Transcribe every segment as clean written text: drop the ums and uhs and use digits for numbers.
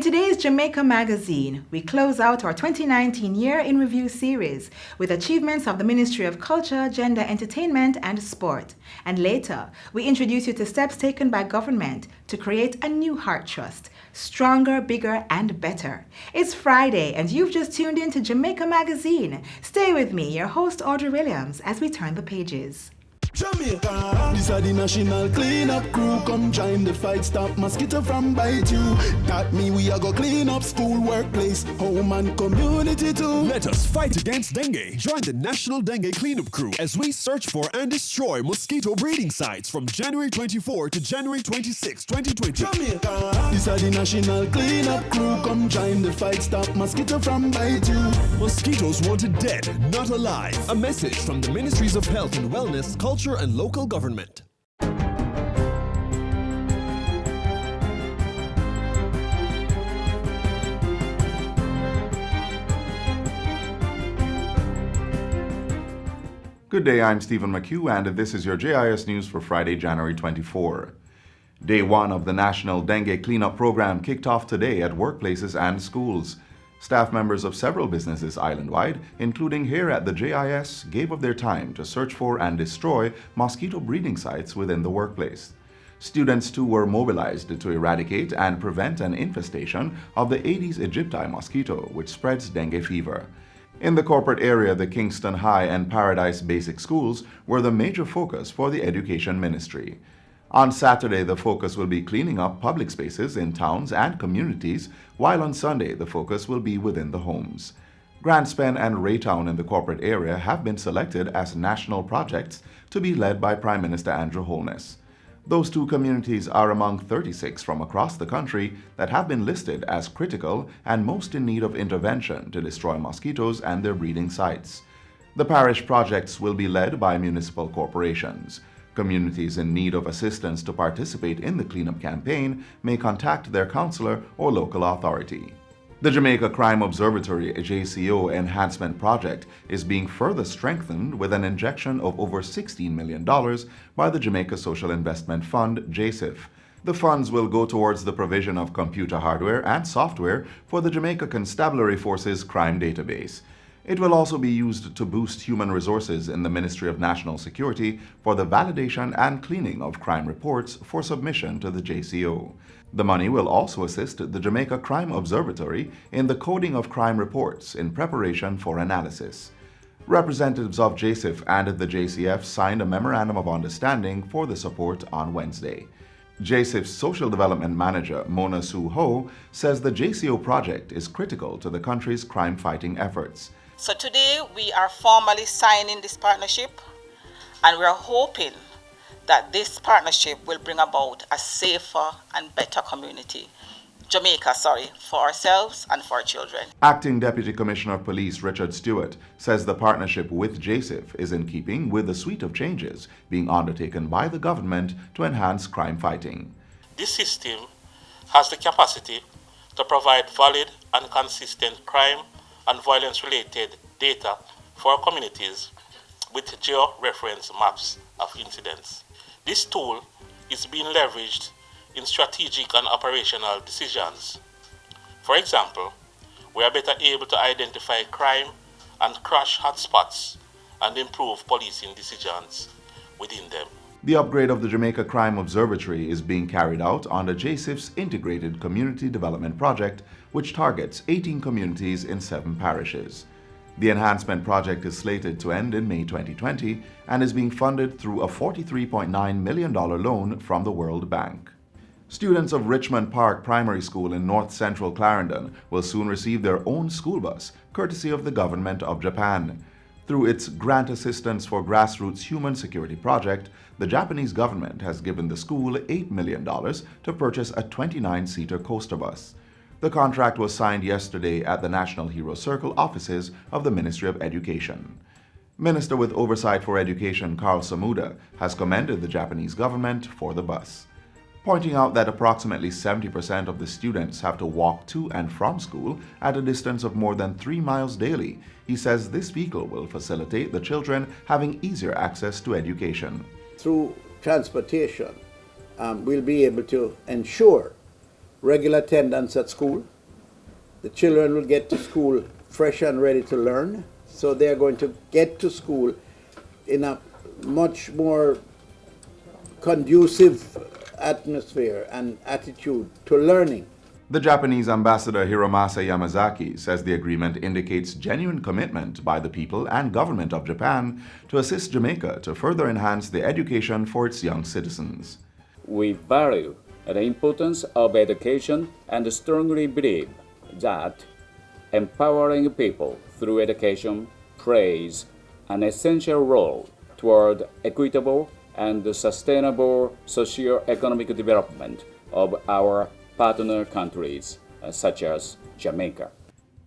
today's Jamaica Magazine, we close out our 2019 Year in Review series with achievements of the Ministry of Culture, Gender, Entertainment and Sport. And later, we introduce you to steps taken by government to create a new heart trust, stronger, bigger and better. It's Friday and you've just tuned in to Jamaica Magazine. Stay with me, your host Audrey Williams, as we turn the pages. Jamaica, this are the national cleanup crew. Come join the fight, stop mosquito from bite you. That mean we are go clean up school, workplace, home and community too. Let us fight against dengue. Join the National Dengue Cleanup Crew as we search for and destroy mosquito breeding sites from January 24 to January 26, 2020. Jamaica, this are the national cleanup crew. Come join the fight, stop mosquito from bite you. Mosquitoes wanted dead, not alive. A message from the Ministries of Health and Wellness, Culture and Local Government. Good day, I'm Stephen McHugh, and this is your JIS News for Friday, January 24. Day one of the National Dengue Cleanup Program kicked off today at workplaces and schools. Staff members of several businesses island-wide, including here at the JIS, gave of their time to search for and destroy mosquito breeding sites within the workplace. Students too were mobilized to eradicate and prevent an infestation of the Aedes aegypti mosquito, which spreads dengue fever. In the corporate area, the Kingston High and Paradise Basic Schools were the major focus for the Education Ministry. On Saturday, the focus will be cleaning up public spaces in towns and communities, while on Sunday, the focus will be within the homes. Grandspen and Raytown in the corporate area have been selected as national projects to be led by Prime Minister Andrew Holness. Those two communities are among 36 from across the country that have been listed as critical and most in need of intervention to destroy mosquitoes and their breeding sites. The parish projects will be led by municipal corporations. Communities in need of assistance to participate in the cleanup campaign may contact their councillor or local authority. The Jamaica Crime Observatory JCO Enhancement Project is being further strengthened with an injection of over $16 million by the Jamaica Social Investment Fund, JSIF. The funds will go towards the provision of computer hardware and software for the Jamaica Constabulary Force's crime database. It will also be used to boost human resources in the Ministry of National Security for the validation and cleaning of crime reports for submission to the JCO. The money will also assist the Jamaica Crime Observatory in the coding of crime reports in preparation for analysis. Representatives of JSIF and the JCF signed a Memorandum of Understanding for the support on Wednesday. JSIF's Social Development Manager, Mona Sue Ho, says the JCO project is critical to the country's crime-fighting efforts. So today we are formally signing this partnership, and we are hoping that this partnership will bring about a safer and better Jamaica, for ourselves and for our children. Acting Deputy Commissioner of Police Richard Stewart says the partnership with JSIF is in keeping with the suite of changes being undertaken by the government to enhance crime fighting. This system has the capacity to provide valid and consistent crime and violence-related data for our communities with geo-reference maps of incidents. This tool is being leveraged in strategic and operational decisions. For example, we are better able to identify crime and crash hotspots and improve policing decisions within them. The upgrade of the Jamaica Crime Observatory is being carried out under JSIF's Integrated Community Development Project, which targets 18 communities in 7 parishes. The enhancement project is slated to end in May 2020 and is being funded through a $43.9 million loan from the World Bank. Students of Richmond Park Primary School in North Central Clarendon will soon receive their own school bus, courtesy of the Government of Japan. Through its Grant Assistance for Grassroots Human Security Project, the Japanese government has given the school $8 million to purchase a 29-seater coaster bus. The contract was signed yesterday at the National Hero Circle offices of the Ministry of Education. Minister with Oversight for Education Carl Samuda has commended the Japanese government for the bus. Pointing out that approximately 70% of the students have to walk to and from school at a distance of more than 3 miles daily, he says this vehicle will facilitate the children having easier access to education. Through transportation, we'll be able to ensure regular attendance at school, The children will get to school fresh and ready to learn. So they're going to get to school in a much more conducive atmosphere and attitude to learning. The Japanese ambassador Hiromasa Yamazaki says the agreement indicates genuine commitment by the people and government of Japan to assist Jamaica to further enhance the education for its young citizens. We value the importance of education and strongly believe that empowering people through education plays an essential role toward equitable and sustainable socio-economic development of our partner countries, such as Jamaica.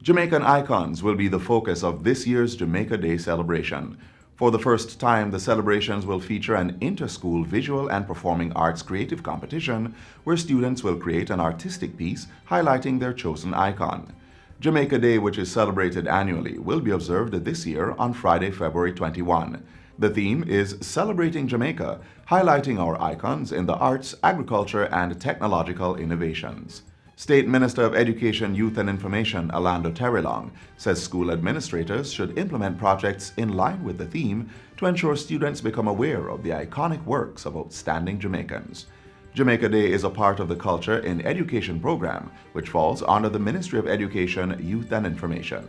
Jamaican icons will be the focus of this year's Jamaica Day celebration. For the first time, the celebrations will feature an inter-school visual and performing arts creative competition where students will create an artistic piece highlighting their chosen icon. Jamaica Day, which is celebrated annually, will be observed this year on Friday, February 21. The theme is Celebrating Jamaica, highlighting our icons in the arts, agriculture, and technological innovations. State Minister of Education, Youth and Information, Alando Terrelong, says school administrators should implement projects in line with the theme to ensure students become aware of the iconic works of outstanding Jamaicans. Jamaica Day is a part of the Culture in Education program, which falls under the Ministry of Education, Youth and Information.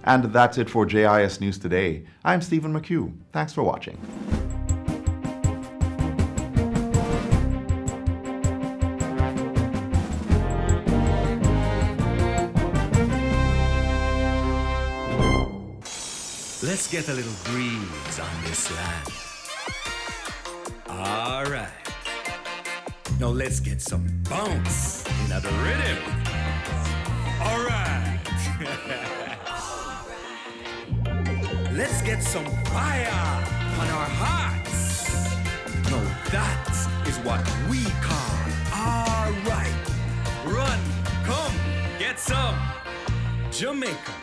And that's it for JIS News Today. I'm Stephen McHugh. Thanks for watching. Let's get a little breeze on this land. All right. Now let's get some bounce in the rhythm. All right. Let's get some fire on our hearts. Now that is what we call all right. Run, come, get some Jamaica.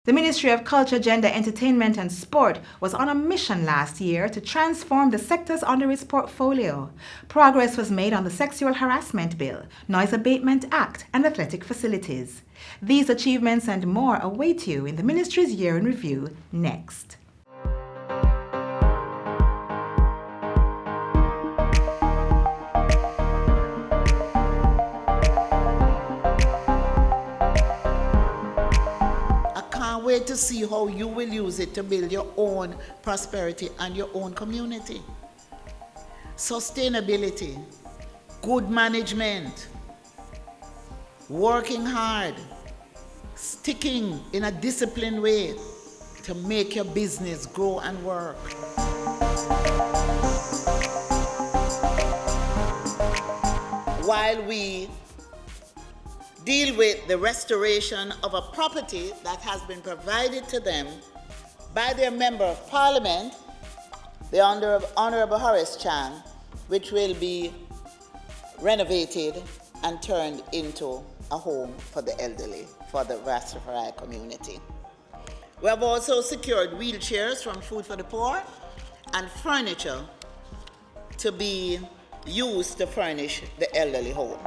The Ministry of Culture, Gender, Entertainment and Sport was on a mission last year to transform the sectors under its portfolio. Progress was made on the Sexual Harassment Bill, Noise Abatement Act and athletic facilities. These achievements and more await you in the Ministry's Year in Review next. Wait to see how you will use it to build your own prosperity and your own community. Sustainability, good management, working hard, sticking in a disciplined way to make your business grow and work. While we deal with the restoration of a property that has been provided to them by their Member of Parliament, the Honourable Horace Chan, which will be renovated and turned into a home for the elderly, for the Rastafari community. We have also secured wheelchairs from Food for the Poor and furniture to be used to furnish the elderly home.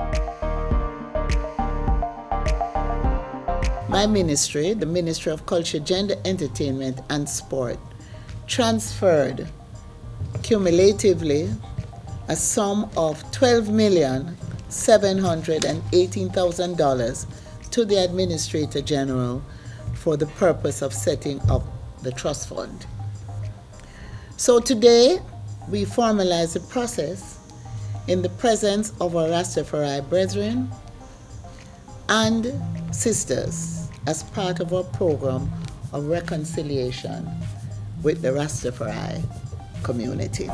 My ministry, the Ministry of Culture, Gender, Entertainment and Sport, transferred cumulatively a sum of $12,718,000 to the Administrator General for the purpose of setting up the trust fund. So today, we formalize the process in the presence of our Rastafari brethren and sisters as part of our program of reconciliation with the Rastafari community. This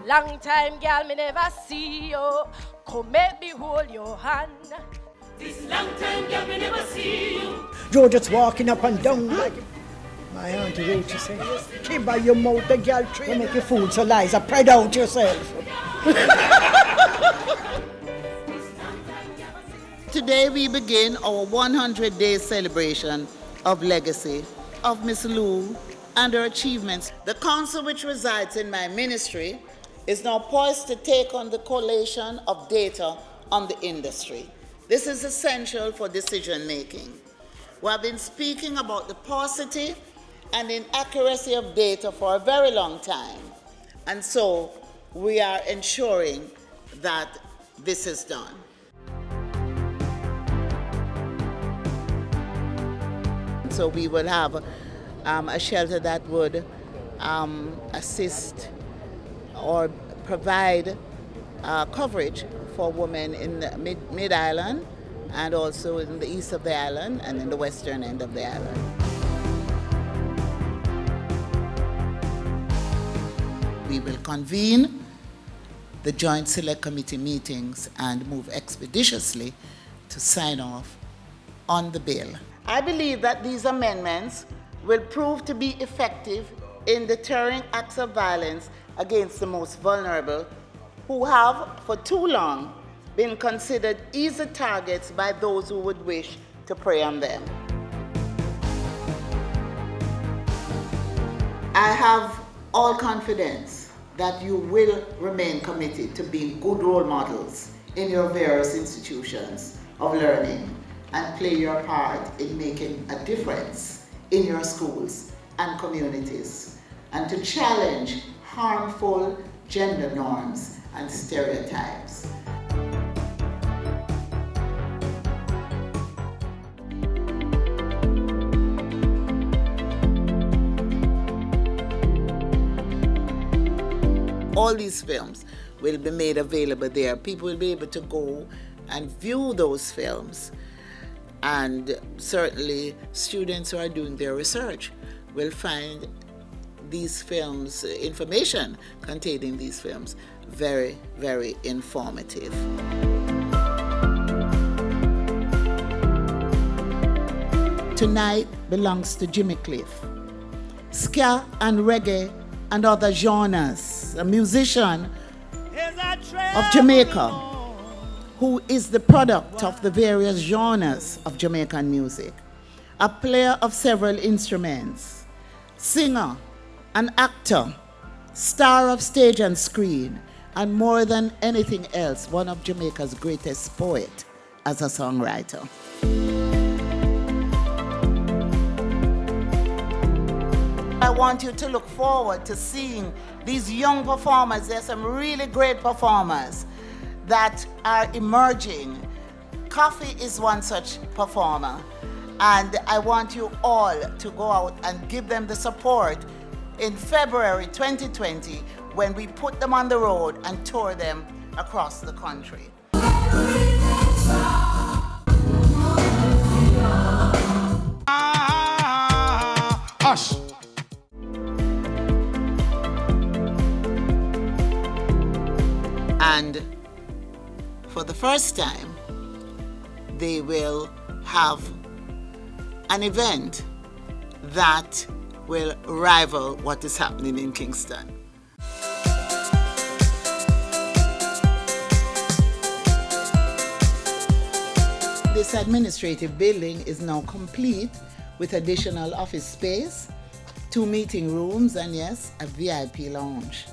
long time, girl, me never see you. Come make me hold your hand. This long time, girl, me never see you. You're just walking up and down like my auntie Ruth, she said, keep by your mouth, the girl tree. You make you fool, so Liza, pride out yourself. today we begin our 100-day celebration of legacy of Miss Lou and her achievements. The council which resides in my ministry is now poised to take on the collation of data on the industry. This is essential for decision making. We have been speaking about the paucity and inaccuracy of data for a very long time, and so we are ensuring that this is done. So we will have a shelter that would assist or provide coverage for women in the mid-island and also in the east of the island and in the western end of the island. We will convene the Joint Select Committee meetings and move expeditiously to sign off on the bill. I believe that these amendments will prove to be effective in deterring acts of violence against the most vulnerable, who have for too long been considered easy targets by those who would wish to prey on them. I have all confidence that you will remain committed to being good role models in your various institutions of learning and play your part in making a difference in your schools and communities, and to challenge harmful gender norms and stereotypes. All these films will be made available there. People will be able to go and view those films. And certainly students who are doing their research will find these films, information containing these films, very, very informative. Tonight belongs to Jimmy Cliff. Ska and reggae and other genres, a musician of Jamaica, who is the product of the various genres of Jamaican music, a player of several instruments, singer, an actor, star of stage and screen, and more than anything else, one of Jamaica's greatest poets as a songwriter. I want you to look forward to seeing these young performers. There's some really great performers that are emerging. Coffee is one such performer, and I want you all to go out and give them the support in February 2020 when we put them on the road and tour them across the country. Hush. And for the first time, they will have an event that will rival what is happening in Kingston. This administrative building is now complete with additional office space, 2 meeting rooms, and yes, a VIP lounge.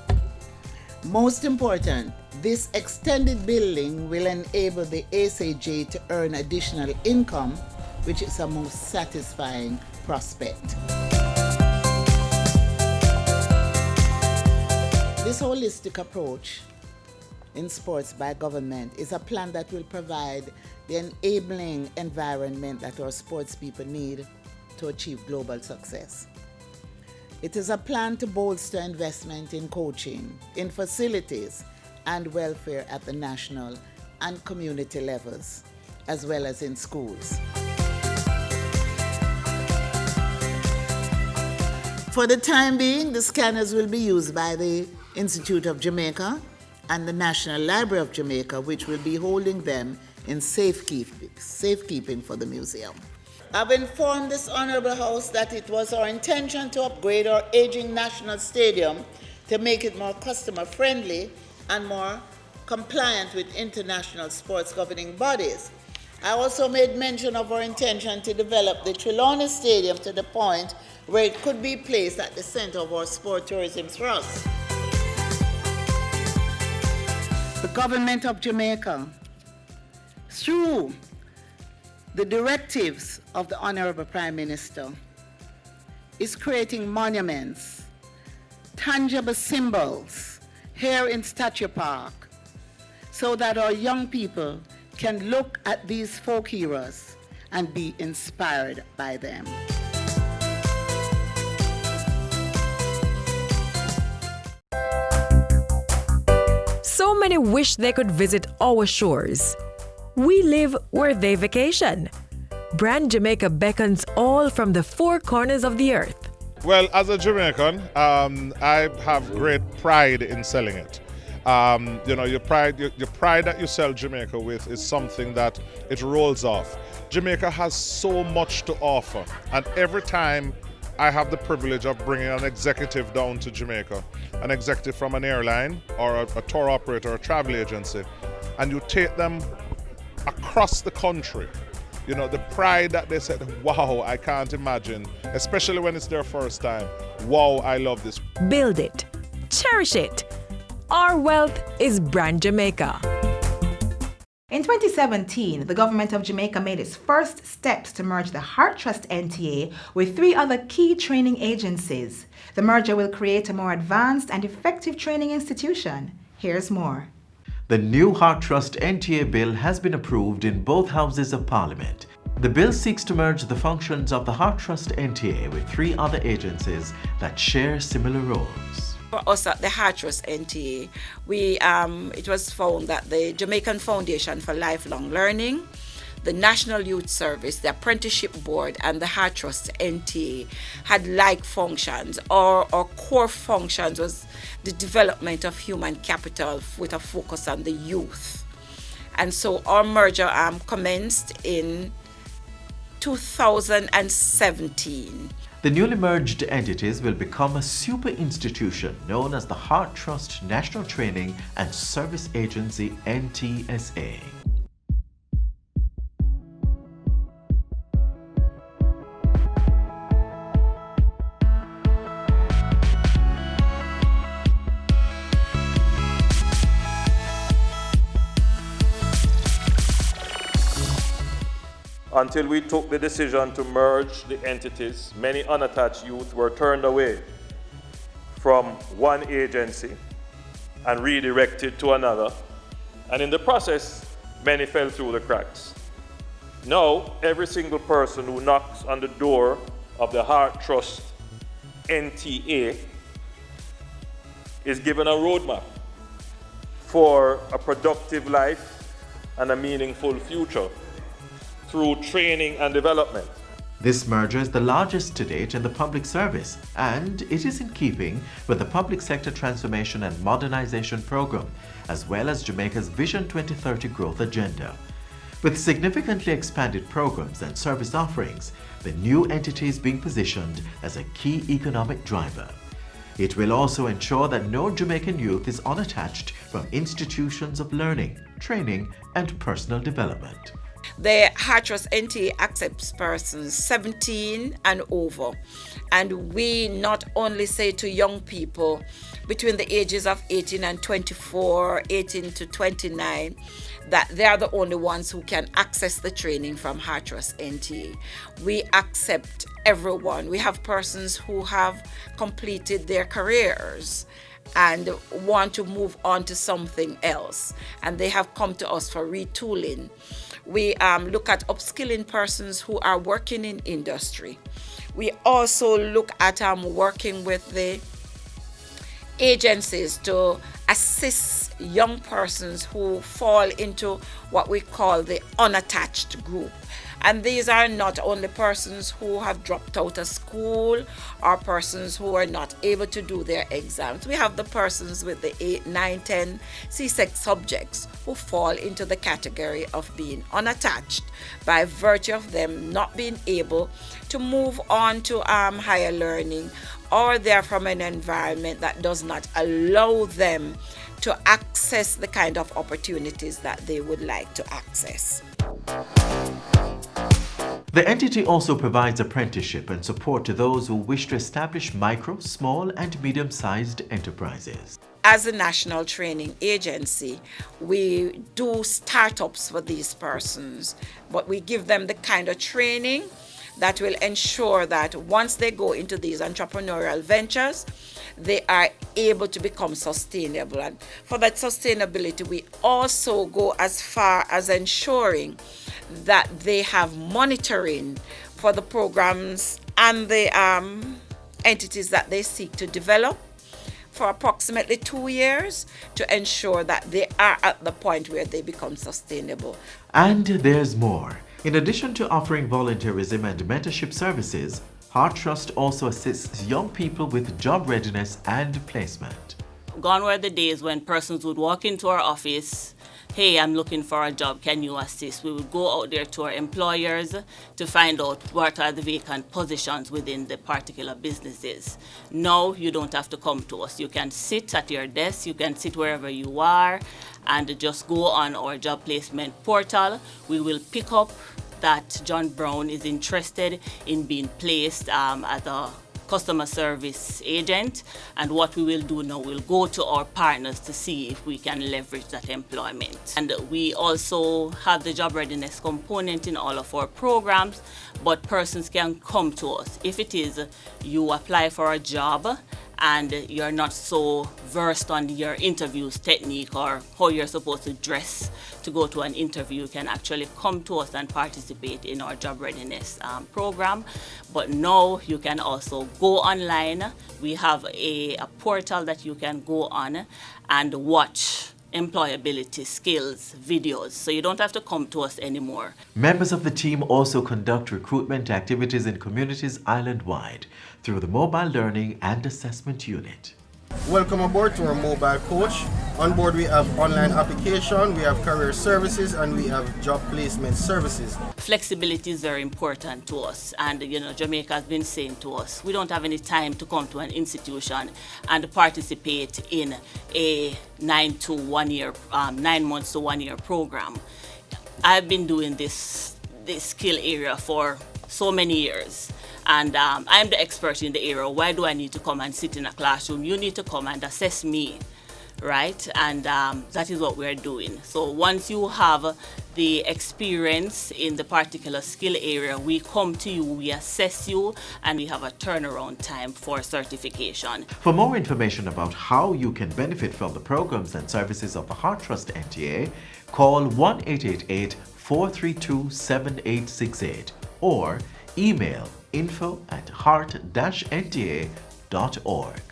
Most important, this extended building will enable the ACJ to earn additional income, which is a most satisfying prospect. This holistic approach in sports by government is a plan that will provide the enabling environment that our sports people need to achieve global success. It is a plan to bolster investment in coaching, in facilities, and welfare at the national and community levels, as well as in schools. For the time being, the scanners will be used by the Institute of Jamaica and the National Library of Jamaica, which will be holding them in safekeeping for the museum. I've informed this Honourable House that it was our intention to upgrade our aging National Stadium to make it more customer-friendly and more compliant with international sports governing bodies. I also made mention of our intention to develop the Trelawney Stadium to the point where it could be placed at the center of our sport tourism thrust. The government of Jamaica, through the directives of the Honorable Prime Minister, is creating monuments, tangible symbols here in Statue Park, so that our young people can look at these folk heroes and be inspired by them. So many wish they could visit our shores. We live where they vacation. Brand Jamaica beckons all from the four corners of the earth. Well, as a Jamaican, I have great pride in selling it. Your pride that you sell Jamaica with is something that it rolls off. Jamaica has so much to offer, and every time I have the privilege of bringing an executive down to Jamaica, an executive from an airline or a tour operator or a travel agency, and you take them across the country, the pride that they said, wow, I can't imagine, especially when it's their first time. Wow, I love this. Build it. Cherish it. Our wealth is Brand Jamaica. In 2017, the government of Jamaica made its first steps to merge the Heart Trust NTA with 3 other key training agencies. The merger will create a more advanced and effective training institution. Here's more. The new Heart Trust NTA bill has been approved in both houses of Parliament. The bill seeks to merge the functions of the Heart Trust NTA with 3 other agencies that share similar roles. For us at the Heart Trust NTA, it was found that the Jamaican Foundation for Lifelong Learning, the National Youth Service, the Apprenticeship Board, and the Heart Trust NTA had like functions. Our core functions was the development of human capital with a focus on the youth. And so our merger commenced in 2017. The newly merged entities will become a super institution known as the Heart Trust National Training and Service Agency NTSA. Until we took the decision to merge the entities, many unattached youth were turned away from one agency and redirected to another. And in the process, many fell through the cracks. Now, every single person who knocks on the door of the Heart Trust NTA is given a roadmap for a productive life and a meaningful future through training and development. This merger is the largest to date in the public service, and it is in keeping with the Public Sector Transformation and Modernization Program, as well as Jamaica's Vision 2030 growth agenda. With significantly expanded programs and service offerings, the new entity is being positioned as a key economic driver. It will also ensure that no Jamaican youth is unattached from institutions of learning, training, and personal development. The Heart Trust NTA accepts persons 17 and over, and we not only say to young people between the ages of 18 and 24, 18 to 29, that they are the only ones who can access the training from Heart Trust NTA. We accept everyone. We have persons who have completed their careers and want to move on to something else, and they have come to us for retooling. We look at upskilling persons who are working in industry. We also look at working with the agencies to assist young persons who fall into what we call the unattached group. And these are not only persons who have dropped out of school or persons who are not able to do their exams. We have the persons with the 8, 9, 10 C6 subjects who fall into the category of being unattached by virtue of them not being able to move on to higher learning, or they're from an environment that does not allow them to access the kind of opportunities that they would like to access. The entity also provides apprenticeship and support to those who wish to establish micro, small and medium-sized enterprises. As a national training agency, we do startups for these persons, but we give them the kind of training that will ensure that once they go into these entrepreneurial ventures, they are able to become sustainable. And for that sustainability, we also go as far as ensuring that they have monitoring for the programs and the entities that they seek to develop for approximately 2 years to ensure that they are at the point where they become sustainable. And there's more. In addition to offering volunteerism and mentorship services, Heart Trust also assists young people with job readiness and placement. Gone were the days when persons would walk into our office, hey, I'm looking for a job, can you assist? We would go out there to our employers to find out what are the vacant positions within the particular businesses. Now you don't have to come to us. You can sit at your desk, you can sit wherever you are, and just go on our job placement portal. We will pick up that John Brown is interested in being placed as a customer service agent, and what we will do now, we'll go to our partners to see if we can leverage that employment. And we also have the job readiness component in all of our programs, but persons can come to us. If it is you apply for a job and you're not so versed on your interviews technique or how you're supposed to dress to go to an interview, you can actually come to us and participate in our job readiness program. But now you can also go online. We have a portal that you can go on and watch employability skills videos, so you don't have to come to us anymore. Members of the team also conduct recruitment activities in communities island-wide through the Mobile Learning and Assessment Unit. Welcome aboard to our mobile coach. On board we have online application, we have career services, and we have job placement services. Flexibility is very important to us, and Jamaica has been saying to us, we don't have any time to come to an institution and participate in a 9 months to 1 year program. I've been doing this skill area for so many years. And I'm the expert in the area. Why do I need to come and sit in a classroom? You need to come and assess me, right? And that is what we're doing. So once you have the experience in the particular skill area, we come to you, we assess you, and we have a turnaround time for certification. For more information about how you can benefit from the programs and services of the Heart Trust NTA, call 1-888-432-7868 or email info@heart-nta.org.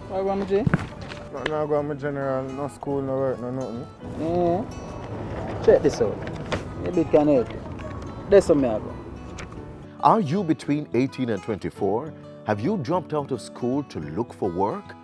What about my G? Nothing I got my general, no school, no work, no nothing. Yeah. Check this out. Maybe it can help you. That's what I go. Are you between 18 and 24? Have you dropped out of school to look for work?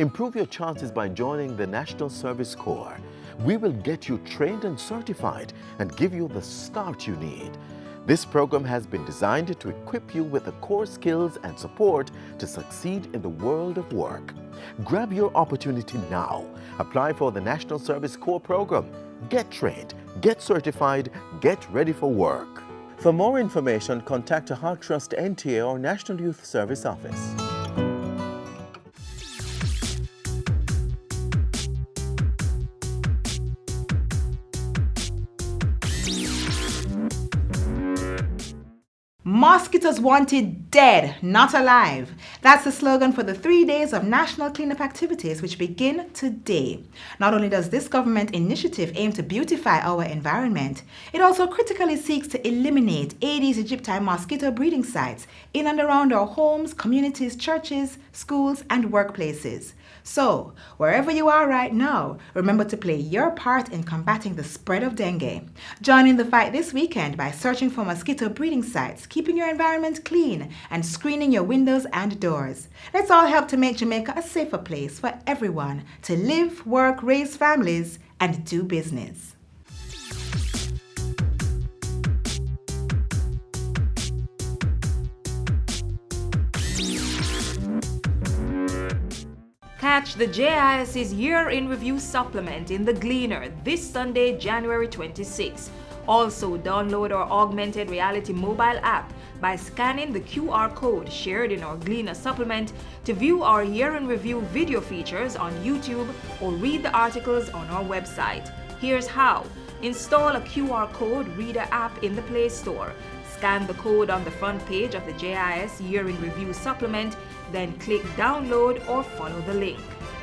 Improve your chances by joining the National Service Corps. We will get you trained and certified and give you the start you need. This program has been designed to equip you with the core skills and support to succeed in the world of work. Grab your opportunity now. Apply for the National Service Corps program. Get trained, get certified, get ready for work. For more information, contact a Heart Trust NTA or National Youth Service office. Mosquitoes wanted dead, not alive. That's the slogan for the 3 days of national cleanup activities which begin today. Not only does this government initiative aim to beautify our environment, it also critically seeks to eliminate Aedes aegypti mosquito breeding sites in and around our homes, communities, churches, schools, and workplaces. So, wherever you are right now, remember to play your part in combating the spread of dengue. Join in the fight this weekend by searching for mosquito breeding sites, keeping your environment clean, and screening your windows and doors. Let's all help to make Jamaica a safer place for everyone to live, work, raise families, and do business. Catch the JIS's Year in Review supplement in the Gleaner this Sunday, January 26. Also, download our augmented reality mobile app by scanning the QR code shared in our Gleaner supplement to view our Year in Review video features on YouTube or read the articles on our website. Here's how. Install a QR code reader app in the Play Store. Scan the code on the front page of the JIS Year in Review supplement, then click download or follow the link.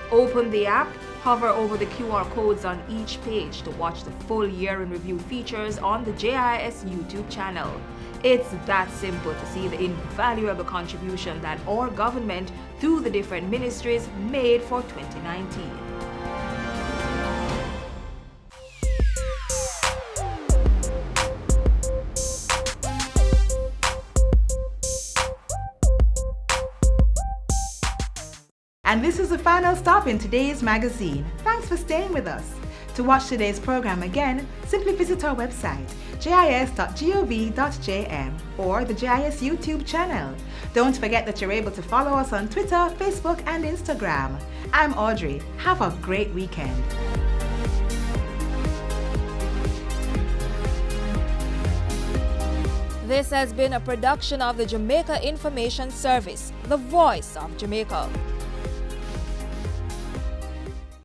Open the app, hover over the QR codes on each page to watch the full Year in Review features on the JIS YouTube channel. It's that simple to see the invaluable contribution that our government through the different ministries made for 2019. And this is the final stop in today's magazine. Thanks for staying with us. To watch today's program again, simply visit our website, jis.gov.jm, or the JIS YouTube channel. Don't forget that you're able to follow us on Twitter, Facebook, and Instagram. I'm Audrey. Have a great weekend. This has been a production of the Jamaica Information Service, the voice of Jamaica.